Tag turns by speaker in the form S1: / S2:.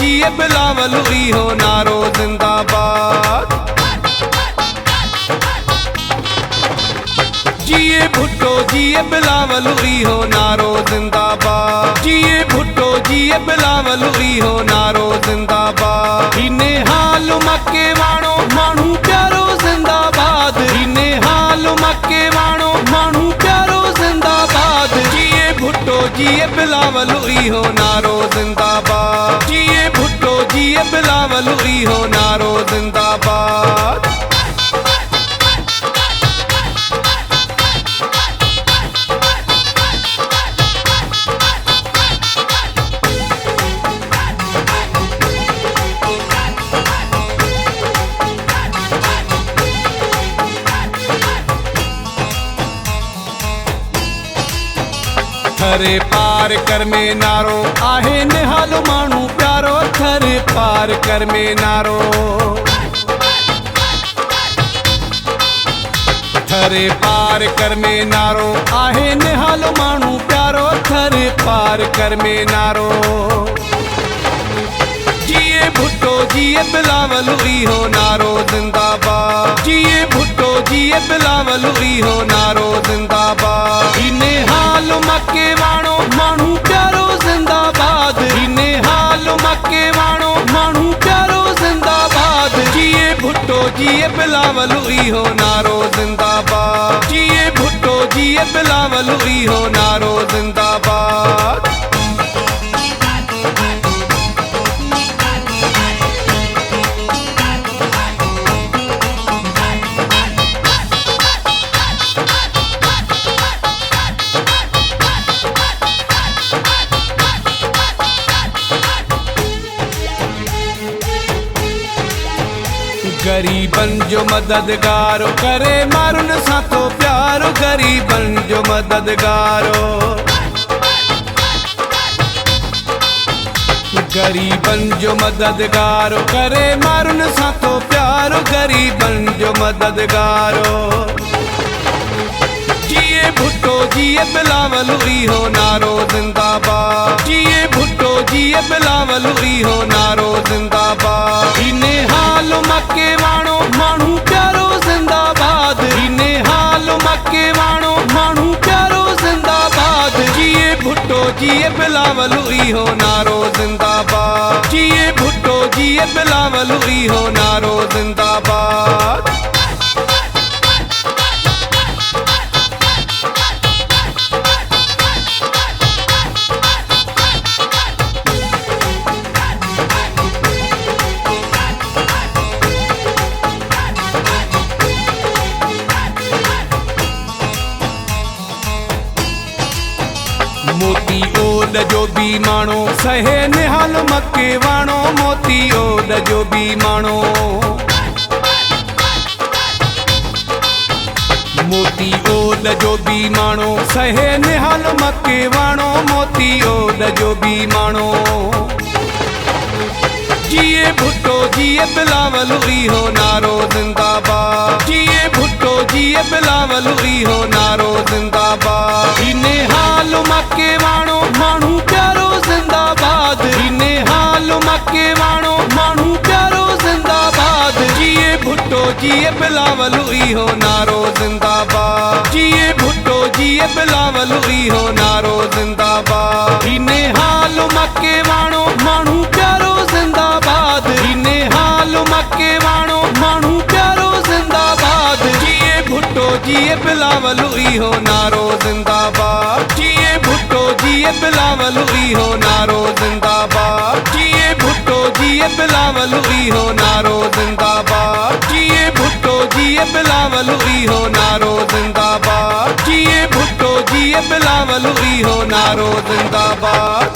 S1: जिए बिलावल इहो नारो जिंदाबाद। जिए भुट्टो जिए बिलावल इहो नारो जिंदाबाद। जिए भुट्टो जिए बिलावल इहो नारो जिंदाबाद। इने हाल मके वाणो माण्हू प्यारो जिंदाबाद। इने हाल मके वाणो माण्हू प्यारो जिंदाबाद। जिए भुट्टो जिए बिलावल इहो नारो जिंदाबाद। जिए भुट्टो जिए बिलावल इहो नारो जिंदाबाद। थरे पार कर में नारो आहे निहाल माण्हू प्यारो। थरे पार कर में नारो। थरे पार कर में नारो आहे निहाल माण्हू प्यारो। थरे पार कर में नारो। जिए भुट्टो जिए बिलावल इहो नारो जिंदाबाद। जिए भुट्टो जिए बिलावल इहो नारो जिंदाबाद। इने हाल मके वाणो माण्हू प्यारो जिंदाबाद। इने हाल मके वाणो माण्हू प्यारो जिंदाबाद। जिए भुट्टो जिए बिलावल इहो नारो जिंदाबाद। जिए भुट्टो जिए बिलावल इहो नारो जिंदाबाद। गरीबन जो मददगारो करे मारुन सां तो प्यारो। गरीबन जो मददगारो। गरीबन जो मददगारो करे मारुन सां तो प्यारो। गरीबन जो मददगारो। जिए भुट्टो जिए बिलावल इहो नारो जिंदाबाद। जिए भुट्टो जिए बिलावल इहो नारो जिंदाबाद। इने हाल मके वाणो माण्हू प्यारो जिंदाबाद। इने हाल मके वाणो माण्हू प्यारो जिंदाबाद। जिए भुट्टो जिए बिलावल इहो नारो जिंदाबाद। जिए भुट्टो जिए बिलावल इहो नारो जिंदाबाद। मोती ओड जो बि माण्हू सहे निहाल मके वाणो। मोती ओड जो बि माण्हू। मोती ओड जो बि माण्हू सहे निहाल मके वाणो। मोती ओड जो बि माण्हू। जिए भुट्टो जिए बिलावल इहो नारो जिंदाबाद। जिए भुट्टो जिए बिलावल इहो नारो जिंदाबाद। इने हाल मके वाणो माण्हू प्यारो जिंदाबाद। इने हाल मके वाणो माण्हू प्यारो जिंदाबाद। जिए भुट्टो जिए बिलावल इहो नारो जिंदाबाद। जिए भुट्टो जिए बिलावल इहो नारो जिंदाबाद। इने हाल मके वाणो माण्हू प्यारो जिंदाबाद। इने हाल मके वाणो माण्हू प्यारो जिंदाबाद। जिए भुट्टो जिए बिलावल इहो नारो जिंदाबाद। जिए भुट्टो जिए बिलावल इहो नारो जिंदाबाद। जिए भुट्टो जिए बिलावल इहो नारो जिंदाबाद। जिए भुट्टो जिए बिलावल इहो नारो जिंदाबाद। जिए भुट्टो जिए बिलावल इहो नारो जिंदाबाद।